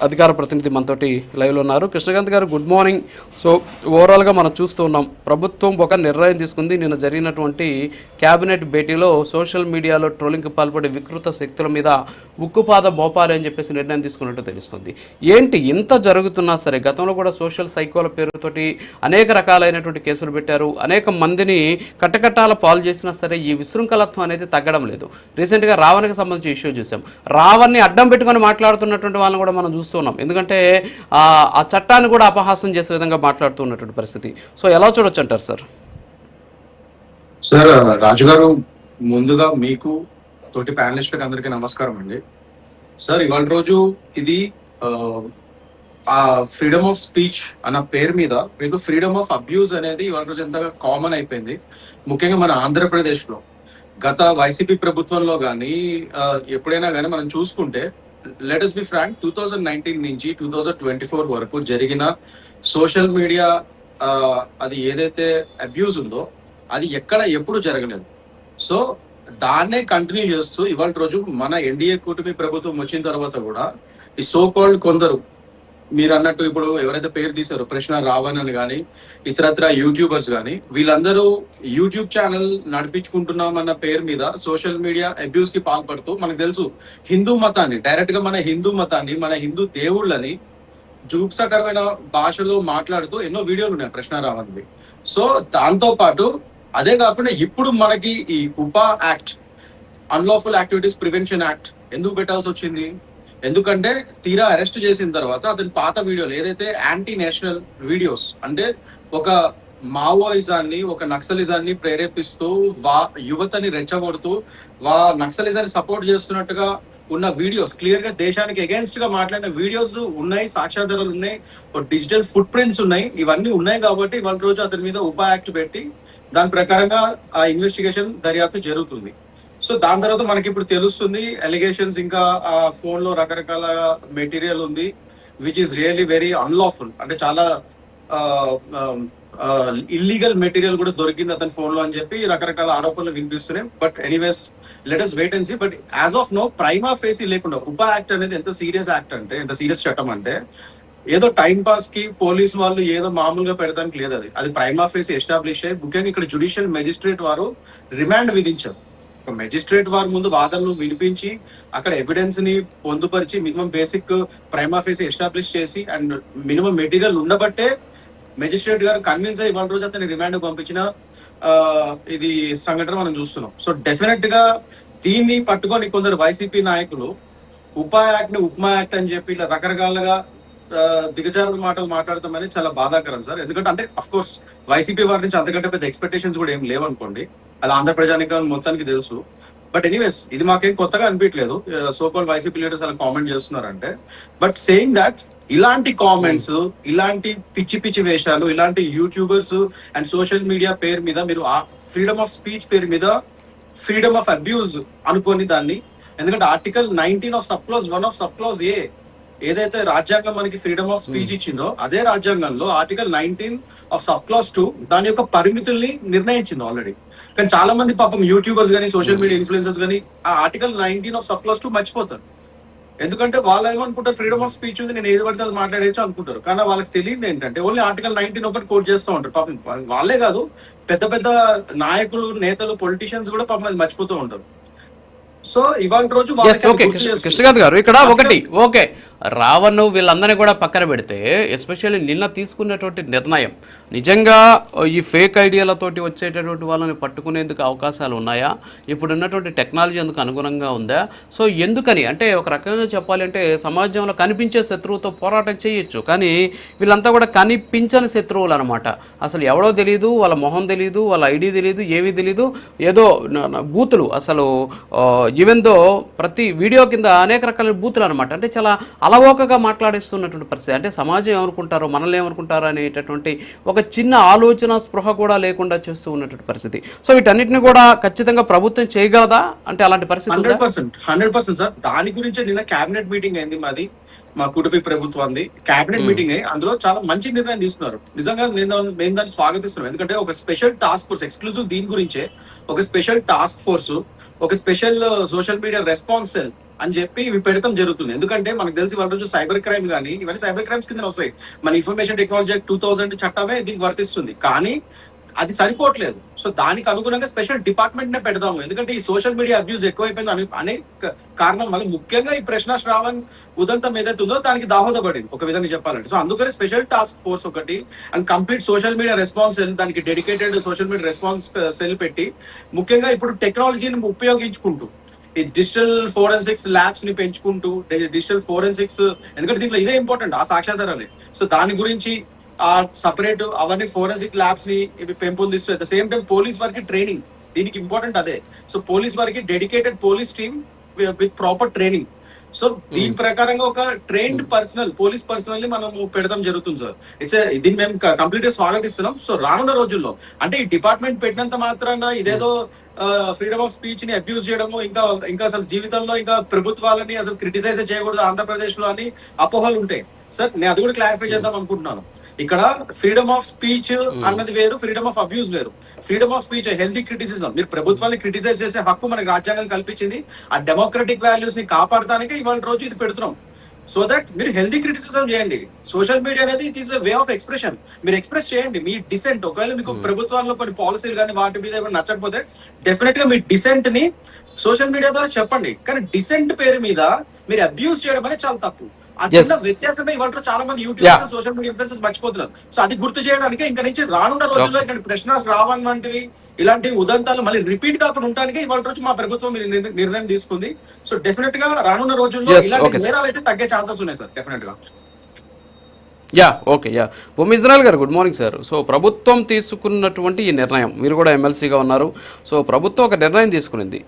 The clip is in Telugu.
అధికార ప్రతినిధి మనతోటి లైవ్లో ఉన్నారు. కృష్ణకాంత్ గారు, గుడ్ మార్నింగ్. సో ఓవరాల్గా మనం చూస్తూ ఉన్నాం, ప్రభుత్వం ఒక నిర్ణయం తీసుకుంది. నిన్న జరిగినటువంటి క్యాబినెట్ భేటీలో సోషల్ మీడియాలో ట్రోలింగ్కి పాల్పడే వికృత శక్తుల మీద ఉక్కుపాదం మోపాలి అని చెప్పేసి నిర్ణయం తీసుకున్నట్టు తెలుస్తుంది. ఏంటి ఇంత జరుగుతున్నా సరే, గతంలో కూడా సోషల్ సైకోల పేరుతోటి అనేక రకాలైనటువంటి కేసులు పెట్టారు, అనేక మందిని కట్టకట్టాల పాలు చేసినా సరే ఈ విశృంఖలత్వం అనేది తగ్గడం లేదు. రీసెంట్గా రావణ్కి సంబంధించి ఇష్యూ చూసాం. రావణ్ని అడ్డం పెట్టుకొని మాట్లాడుతున్నటువంటి వాళ్ళని కూడా మనం చూస్తున్నాం. ఎందుకంటే ఆ చట్టాన్ని కూడా అపహాసం చేసే విధంగా మాట్లాడుతున్నటువంటి పరిస్థితి. సో ఎలా చూడొచ్చు అంటారు సార్? సార్, రాజు గారు, ముందుగా మీకు తోటి ప్యానలిస్టులకు అందరికీ నమస్కారం అండి. సార్, ఇవాళ రోజు ఇది ఆ ఫ్రీడమ్ ఆఫ్ స్పీచ్ అన్న పేరు మీద మీకు ఫ్రీడమ్ ఆఫ్ అబ్యూజ్ అనేది ఇవాళ రోజు ఎంత కామన్ అయిపోయింది. ముఖ్యంగా మన ఆంధ్రప్రదేశ్ లో గత వైసీపీ ప్రభుత్వంలో కానీ ఎప్పుడైనా కానీ మనం చూసుకుంటే, లెట్ us బి ఫ్రాంక్, 2019 నుంచి 2024 వరకు జరిగిన సోషల్ మీడియా అది ఏదైతే అబ్యూజ్ ఉందో అది ఎక్కడ ఎప్పుడు జరగలేదు. సో దాన్నే కంటిన్యూ చేస్తూ ఇవాళ రోజు మన ఎన్డీఏ కూటమి ప్రభుత్వం వచ్చిన తర్వాత కూడా ఈ సో కాల్డ్ కొందరు, మీరు అన్నట్టు ఇప్పుడు ఎవరైతే పేరు తీశారో ప్రశ్న రావణ్ అని కానీ ఇతరత్ర యూట్యూబర్స్ కానీ, వీళ్ళందరూ యూట్యూబ్ ఛానల్ నడిపించుకుంటున్నామన్న పేరు మీద సోషల్ మీడియా అబ్యూస్ కి పాల్పడుతూ, మనకు తెలుసు హిందూ మతాన్ని డైరెక్ట్ గా మన హిందూ దేవుళ్ళని జూప్సకరమైన భాషలో మాట్లాడుతూ ఎన్నో వీడియోలు ఉన్నాయి ప్రశ్న రావణ్వి. సో దాంతో పాటు అదే కాకుండా ఇప్పుడు మనకి ఈ UAPA act, unlawful activities prevention act ఎందుకు పెట్టాల్సి వచ్చింది? ఎందుకంటే తీరా అరెస్ట్ చేసిన తర్వాత అతని పాత వీడియోలు ఏదైతే యాంటీ నేషనల్ వీడియోస్, అంటే ఒక మావోయిజాన్ని, ఒక నక్సలిజాన్ని ప్రేరేపిస్తూ యువతని రెచ్చగొడుతూ నక్సలిజాన్ని సపోర్ట్ చేస్తున్నట్టుగా ఉన్న వీడియోస్, క్లియర్ గా దేశానికి అగేన్స్ట్ గా మాట్లాడిన వీడియోస్ ఉన్నాయి, సాక్ష్యాధారాలు ఉన్నాయి, డిజిటల్ ఫుట్ ప్రింట్స్ ఉన్నాయి. ఇవన్నీ ఉన్నాయి కాబట్టి ఇవాళ రోజు అతని మీద ఉపా యాక్ట్ పెట్టి దాని ప్రకారంగా ఆ ఇన్వెస్టిగేషన్ దర్యాప్తు జరుగుతుంది. సో దాని తర్వాత మనకి ఇప్పుడు తెలుస్తుంది అలిగేషన్స్, ఇంకా ఆ ఫోన్ లో రకరకాల మెటీరియల్ ఉంది which is really very unlawful, అంటే చాలా ఇల్లీగల్ మెటీరియల్ కూడా దొరికింది అతని ఫోన్ లో అని చెప్పి రకరకాల ఆరోపణలు వినిపిస్తున్నాయి. బట్ ఎనీవేస్, లెట్ us wait and see. But as of no prima facie లేకుండా ఉపా యాక్ట్ అనేది ఎంత సీరియస్ యాక్ట్ అంటే, ఎంత సీరియస్ చట్టం అంటే, ఏదో టైం పాస్ కి పోలీసు వాళ్ళు ఏదో మామూలుగా పెడతానికి లేదు. అది ప్రైమా ఫేసీ ఎస్టాబ్లిష్ అయ్యి, ముఖ్యంగా ఇక్కడ జ్యుడిషియల్ మెజిస్ట్రేట్ వారు రిమాండ్ విధించారు. మెజిస్ట్రేట్ వారి ముందు వాదనలు వినిపించి అక్కడ ఎవిడెన్స్ ని పొందుపరిచి minimum basic prima facie establish చేసి అండ్ మినిమం మెటీరియల్ ఉండబట్టే మెజిస్ట్రేట్ గారు కన్విన్స్ అయ్యి ఇవాళ రోజు అతని రిమాండ్ పంపించిన ఇది సంఘటన మనం చూస్తున్నాం. సో డెఫినెట్ గా దీన్ని పట్టుకొని కొందరు వైసీపీ నాయకులు ఉపా యాక్ట్ ని ఉప్మా యాక్ట్ అని చెప్పి ఇలా రకరకాలుగా దిగజారుడు మాటలు మాట్లాడతాం అనేది చాలా బాధాకరం సార్. ఎందుకంటే అంటే అఫ్ కోర్స్ వైసీపీ వారి నుంచి అంతకంటే పెద్ద ఎక్స్పెక్టేషన్స్ కూడా ఏం లేవనుకోండి, అది ఆంధ్ర ప్రజానికం మొత్తానికి తెలుసు. బట్ ఎనీవేస్, ఇది మాకేం కొత్తగా అనిపించలేదు. సో కాల్డ్ వైసీపీ లీడర్స్ అలా కామెంట్ చేస్తున్నారంటే, బట్ సేయింగ్ దట్ ఇలాంటి కామెంట్స్, ఇలాంటి పిచ్చి పిచ్చి వేషాలు, ఇలాంటి యూట్యూబర్స్ అండ్ సోషల్ మీడియా పేరు మీద మీరు ఫ్రీడమ్ ఆఫ్ స్పీచ్ పేరు మీద ఫ్రీడమ్ ఆఫ్ అబ్యూజ్ అనుకోని దాన్ని, ఎందుకంటే article 19 of sub clause 1 of sub clause ఏ ఏదైతే రాజ్యాంగం మనకి ఫ్రీడమ్ ఆఫ్ స్పీచ్ ఇచ్చిందో అదే రాజ్యాంగంలో ఆర్టికల్ 19 ఆఫ్ సబ్ క్లాజ్ 2 దాని యొక్క పరిమితుల్ని నిర్ణయించింది ఆల్రెడీ. కానీ చాలా మంది పాపం యూట్యూబర్స్ కానీ సోషల్ మీడియా ఇన్ఫ్లుయెన్సర్స్ కానీ ఆ ఆర్టికల్ 19 ఆఫ్ సబ్ క్లాజ్ 2 మర్చిపోతారు. ఎందుకంటే వాళ్ళు ఏమనుకుంటారు, ఫ్రీడమ్ ఆఫ్ స్పీచ్ ఉంది, నేను ఏది పడితే అది మాట్లాడేయచ్చు అనుకుంటారు. కానీ వాళ్ళకి తెలియదు ఏంటంటే ఓన్లీ ఆర్టికల్ 19 ఒకటి కోట్ చేస్తూ ఉంటారు. పాపం వాళ్ళే కాదు, పెద్ద పెద్ద నాయకులు, నేతలు, పొలిటీషియన్స్ కూడా పాపం అది మర్చిపోతూ ఉంటారు. సో ఇవాళ రోజు కృష్ణకాంత్ గారు ఇక్కడ ఒకటి ఓకే, రావణ్ వీళ్ళందరినీ కూడా పక్కన పెడితే ఎస్పెషల్లీ నిన్న తీసుకున్నటువంటి నిర్ణయం నిజంగా ఈ ఫేక్ ఐడియాలతోటి వచ్చేటటువంటి వాళ్ళని పట్టుకునేందుకు అవకాశాలు ఉన్నాయా? ఇప్పుడు ఉన్నటువంటి టెక్నాలజీ అందుకు అనుగుణంగా ఉందా? సో ఎందుకని అంటే ఒక రకంగా చెప్పాలి అంటే సమాజంలో కనిపించే శత్రువుతో పోరాటం చేయొచ్చు, కానీ వీళ్ళంతా కూడా కనిపించని శత్రువులు అనమాట. అసలు ఎవడో తెలియదు, వాళ్ళ మొహం తెలియదు, వాళ్ళ ఐడి తెలియదు, ఏమీ తెలియదు, ఏదో బూతులు, అసలు ఈవెన్ దో ప్రతి వీడియో కింద అనేక రకాల బూతులు అనమాట. అంటే చాలా అలవోకగా మాట్లాడిస్తున్నటువంటి పరిస్థితి. అంటే సమాజం ఏమనుకుంటారో, మనల్ని ఏమనుకుంటారో అనేటటువంటి ఒక చిన్న ఆలోచన స్పృహ కూడా లేకుండా చేస్తూ ఉన్నటువంటి పరిస్థితి. సో వీటన్నిటిని కూడా ఖచ్చితంగా ప్రభుత్వం చేయగలదా అంటే అలాంటి పరిస్థితి? 100% సార్. దాని గురించి నిన్న క్యాబినెట్ మీటింగ్ అయింది మాది, మా కుటుంబ ప్రభుత్వాన్ని క్యాబినెట్ మీటింగ్ అయ్యి అందులో చాలా మంచి నిర్ణయం తీసుకున్నారు. నిజంగా మేము దాన్ని స్వాగతిస్తున్నాం. ఎందుకంటే ఒక స్పెషల్ టాస్క్ ఫోర్స్, ఎక్స్క్లూజివ్ దీని గురించే ఒక స్పెషల్ టాస్క్ ఫోర్స్, ఒక special social media response cell అని చెప్పి ఇవి పెడతాం జరుగుతుంది. ఎందుకంటే మనకు తెలిసి వాళ్ళ రోజు సైబర్ క్రైమ్ కానీ ఇవన్నీ సైబర్ క్రైమ్స్ కింద వస్తాయి. మన ఇన్ఫర్మేషన్ టెక్నాలజీ యాక్ట్ 2000 చట్టమే దీనికి వర్తిస్తుంది. కానీ అది సరిపోవట్లేదు. సో దానికి అనుగుణంగా స్పెషల్ డిపార్ట్మెంట్ నే పెడదాము. ఎందుకంటే ఈ సోషల్ మీడియా అబ్యూస్ ఎక్కువైపోయింది అనేక కారణం వల్ల, ముఖ్యంగా ఈ ప్రశ్న శ్రావణ్ ఉదంతం ఏదైతే ఉందో దానికి దాహోదపడింది ఒక విధంగా చెప్పాలంటే. సో అందుకని స్పెషల్ టాస్క్ ఫోర్స్ ఒకటి and complete social media response cell, దానికి dedicated social media response cell పెట్టి, ముఖ్యంగా ఇప్పుడు టెక్నాలజీని ఉపయోగించుకుంటూ ఈ డిజిటల్ ఫోరెన్సిక్స్ ల్యాబ్స్ ని పెంచుకుంటూ, డిజిటల్ ఫోరెన్సిక్స్, ఎందుకంటే దీంట్లో ఇదే ఇంపార్టెంట్ ఆ సాక్ష్యాధారాలే. సో దాని గురించి ఆ సపరేట్ అవన్నీ ఫోరెన్సిక్ ల్యాబ్స్ ని ఇవి పెంపొందిస్తూ, at the same time police వారికి ట్రైనింగ్, దీనికి ఇంపార్టెంట్ అదే. సో పోలీస్ వారికి dedicated police team with proper training. So దీని ప్రకారంగా ఒక ట్రైన్డ్ పర్సనల్ పోలీస్ పర్సనల్ ని మనము పెడతాం జరుగుతుంది సార్. దీన్ని మేము కంప్లీట్ గా స్వాగతిస్తున్నాం. సో రానున్న రోజుల్లో అంటే ఈ డిపార్ట్మెంట్ పెట్టినంత మాత్రాన ఇదేదో ఫ్రీడమ్ ఆఫ్ స్పీచ్ ని అబ్యూజ్ చేయడము, ఇంకా అసలు జీవితంలో ఇంకా ప్రభుత్వాలని అసలు క్రిటిసైజ్ చేయకూడదు ఆంధ్రప్రదేశ్ లో అని అపోహలు ఉంటాయి సార్. నేను అది కూడా క్లారిఫై చేద్దాం అనుకుంటున్నాను. ఇక్కడ ఫ్రీడమ్ ఆఫ్ స్పీచ్ అన్నది వేరు, ఫ్రీడమ్ ఆఫ్ అబ్యూస్ వేరు. Freedom of speech healthy criticism, మీరు ప్రభుత్వాన్ని క్రిటిసైజ్ చేసే హక్కు మనకి రాజ్యాంగం కల్పించింది. ఆ డెమోక్రటిక్ వాల్యూస్ ని కాపాడటానికి ఇవాళ రోజు ఇది పెడుతున్నాం. సో దట్ మీరు హెల్దీ క్రిటిసిజం చేయండి. సోషల్ మీడియా అనేది it is way of expression. మీరు ఎక్స్ప్రెస్ చేయండి మీ డిసెంట్. ఒకవేళ మీకు ప్రభుత్వంలో కొన్ని పాలసీలు కానీ వాటి మీద ఏమైనా నచ్చకపోతే డెఫినెట్ గా మీ డిసెంట్ ని సోషల్ మీడియా ద్వారా చెప్పండి. కానీ డిసెంట్ పేరు మీద మీరు అబ్యూస్ చేయడం అనేది చాలా తప్పు. ఆ చిన్న వ్యత్యాసమే ఇవాళ చాలా మంది యూట్యూబ్ సోషల్ మీడియా ఇన్ఫ్లుయెన్సర్స్ మర్చిపోతున్నారు. సో అది గుర్తు చేయడానికి ఇంకా నుంచి రానున్న రోజుల్లో ఇక్కడ ప్రశ్న రావన్ వంటివి ఇలాంటి ఉదంతాలు మళ్ళీ రిపీట్ కాకుండా ఉండడానికి ఇవాళ రోజు మా ప్రభుత్వం నిర్ణయం తీసుకుంది. సో డెఫినెట్ గా రానున్న రోజుల్లో ఇలాంటి నేరాలు అయితే తగ్గే ఛాన్సెస్ ఉన్నాయి సార్ డెఫినెట్ గా. ఓకే బొమ్మ ఇజ్రాయల్ గారు గుడ్ మార్నింగ్ సార్. సో ప్రభుత్వం తీసుకున్నటువంటి ఈ నిర్ణయం, మీరు కూడా ఎమ్మెల్సీగా ఉన్నారు, సో ప్రభుత్వం ఒక నిర్ణయం తీసుకునింది.